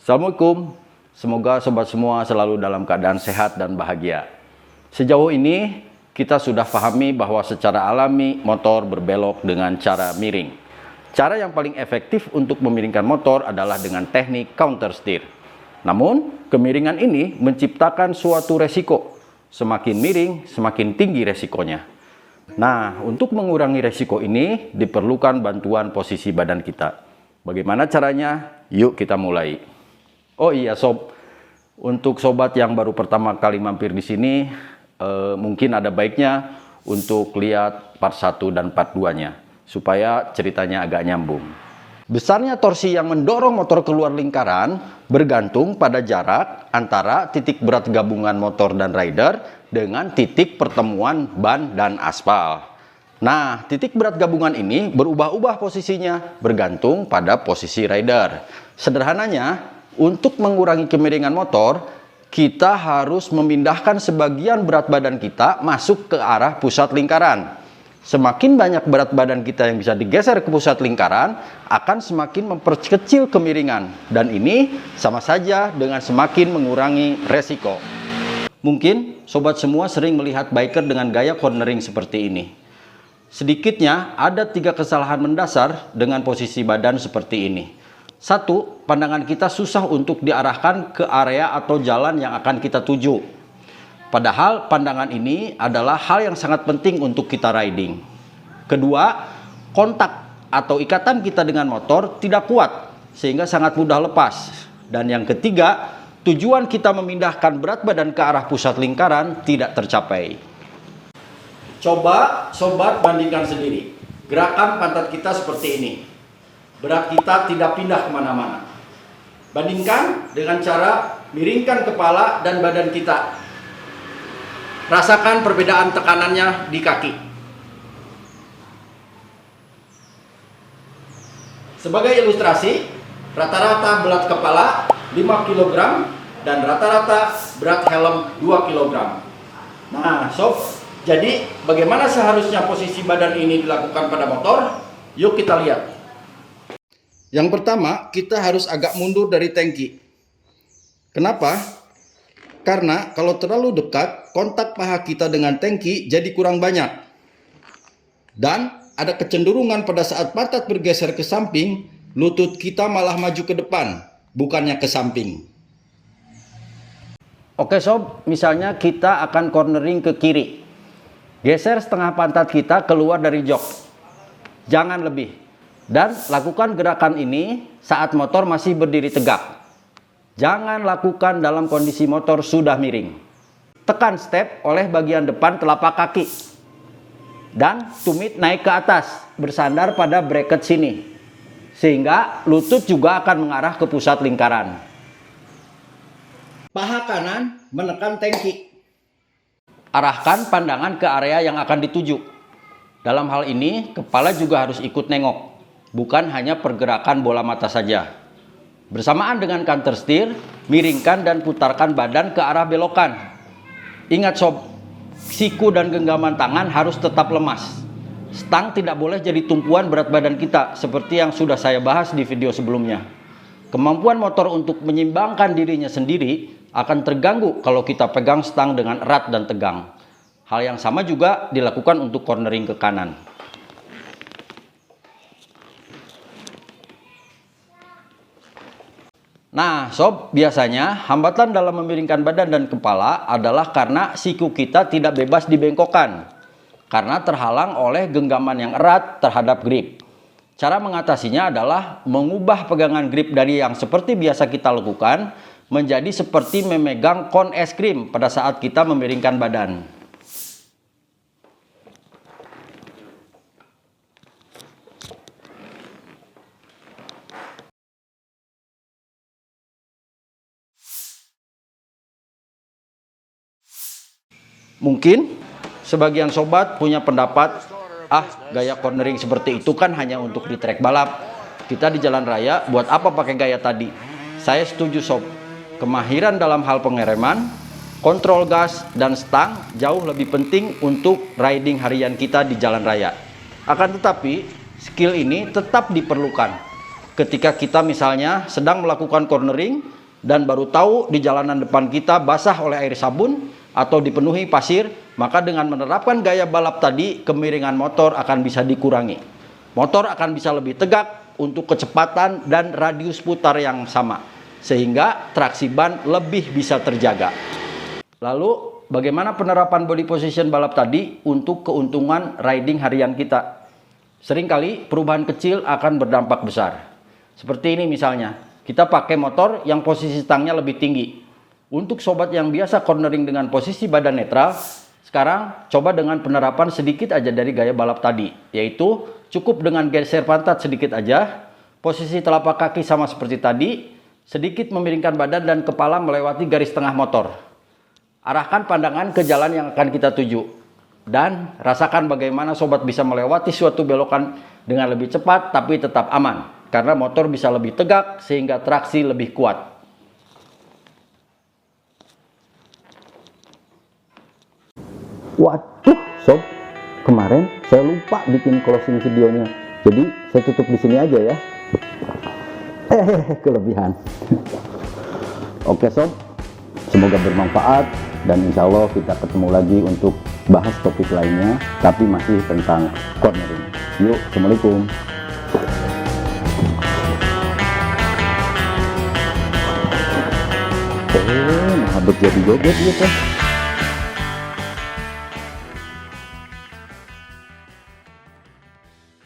Assalamualaikum, semoga sobat semua selalu dalam keadaan sehat dan bahagia. Sejauh ini kita sudah pahami bahwa secara alami motor berbelok dengan cara miring. Cara yang paling efektif untuk memiringkan motor adalah dengan teknik counter steer. Namun, kemiringan ini menciptakan suatu resiko. Semakin miring, semakin tinggi resikonya. Nah, untuk mengurangi resiko ini diperlukan bantuan posisi badan kita. Bagaimana caranya? Yuk kita mulai. Oh iya sob, untuk sobat yang baru pertama kali mampir di sini, mungkin ada baiknya untuk lihat part 1 dan part 2-nya, supaya ceritanya agak nyambung. Besarnya torsi yang mendorong motor keluar lingkaran bergantung pada jarak antara titik berat gabungan motor dan rider dengan titik pertemuan ban dan aspal. Nah, titik berat gabungan ini berubah-ubah posisinya bergantung pada posisi rider. Sederhananya, untuk mengurangi kemiringan motor, kita harus memindahkan sebagian berat badan kita masuk ke arah pusat lingkaran. Semakin banyak berat badan kita yang bisa digeser ke pusat lingkaran, akan semakin memperkecil kemiringan. Dan ini sama saja dengan semakin mengurangi resiko. Mungkin sobat semua sering melihat biker dengan gaya cornering seperti ini. Sedikitnya ada 3 kesalahan mendasar dengan posisi badan seperti ini. 1. Pandangan kita susah untuk diarahkan ke area atau jalan yang akan kita tuju. Padahal pandangan ini adalah hal yang sangat penting untuk kita riding. Kedua, kontak atau ikatan kita dengan motor tidak kuat sehingga sangat mudah lepas. Dan yang ketiga, tujuan kita memindahkan berat badan ke arah pusat lingkaran tidak tercapai. Coba sobat bandingkan sendiri. Gerakan pantat kita seperti ini. Berat kita tidak pindah kemana-mana. Bandingkan dengan cara miringkan kepala dan badan kita. Rasakan perbedaan tekanannya di kaki. Sebagai ilustrasi, rata-rata berat kepala 5 kg dan rata-rata berat helm 2 kg. Nah, sob, jadi bagaimana seharusnya posisi badan ini dilakukan pada motor? Yuk kita lihat. Yang pertama, kita harus agak mundur dari tangki. Kenapa? Karena kalau terlalu dekat, kontak paha kita dengan tangki jadi kurang banyak. Dan ada kecenderungan pada saat pantat bergeser ke samping, lutut kita malah maju ke depan, bukannya ke samping. Oke sob, misalnya kita akan cornering ke kiri. Geser setengah pantat kita keluar dari jok. Jangan lebih. Dan lakukan gerakan ini saat motor masih berdiri tegak. Jangan lakukan dalam kondisi motor sudah miring. Tekan step oleh bagian depan telapak kaki. Dan tumit naik ke atas, bersandar pada bracket sini. Sehingga lutut juga akan mengarah ke pusat lingkaran. Paha kanan menekan tangki. Arahkan pandangan ke area yang akan dituju. Dalam hal ini, kepala juga harus ikut nengok. Bukan hanya pergerakan bola mata saja. Bersamaan dengan counter steer, miringkan dan putarkan badan ke arah belokan. Ingat sob, siku dan genggaman tangan harus tetap lemas. Stang tidak boleh jadi tumpuan berat badan kita, seperti yang sudah saya bahas di video sebelumnya. Kemampuan motor untuk menyimbangkan dirinya sendiri akan terganggu kalau kita pegang stang dengan erat dan tegang. Hal yang sama juga dilakukan untuk cornering ke kanan. Nah sob, biasanya hambatan dalam memiringkan badan dan kepala adalah karena siku kita tidak bebas dibengkokkan. Karena terhalang oleh genggaman yang erat terhadap grip. Cara mengatasinya adalah mengubah pegangan grip dari yang seperti biasa kita lakukan menjadi seperti memegang kon es krim pada saat kita memiringkan badan. Mungkin sebagian sobat punya pendapat, gaya cornering seperti itu kan hanya untuk di trek balap. Kita di jalan raya buat apa pakai gaya tadi? Saya setuju sob. Kemahiran dalam hal pengereman, kontrol gas dan stang jauh lebih penting untuk riding harian kita di jalan raya. Akan tetapi, skill ini tetap diperlukan. ketika kita misalnya sedang melakukan cornering dan baru tahu di jalanan depan kita basah oleh air sabun atau dipenuhi pasir, maka dengan menerapkan gaya balap tadi, kemiringan motor akan bisa dikurangi. Motor akan bisa lebih tegak untuk kecepatan dan radius putar yang sama, sehingga traksi ban lebih bisa terjaga. Lalu, bagaimana penerapan body position balap tadi untuk keuntungan riding harian kita? Seringkali perubahan kecil akan berdampak besar. Seperti ini misalnya, kita pakai motor yang posisi stangnya lebih tinggi. Untuk sobat yang biasa cornering dengan posisi badan netral, sekarang coba dengan penerapan sedikit aja dari gaya balap tadi, yaitu cukup dengan geser pantat sedikit aja, posisi telapak kaki sama seperti tadi, sedikit memiringkan badan dan kepala melewati garis tengah motor. Arahkan pandangan ke jalan yang akan kita tuju, dan rasakan bagaimana sobat bisa melewati suatu belokan dengan lebih cepat tapi tetap aman. Karena motor bisa lebih tegak sehingga traksi lebih kuat. Waduh, sob, kemarin saya lupa bikin closing videonya. Jadi saya tutup di sini aja ya. Kelebihan. Oke sob, semoga bermanfaat dan insya Allah kita ketemu lagi untuk bahas topik lainnya, tapi masih tentang cornering. Yuk, assalamualaikum. Nah, jadi joget ya,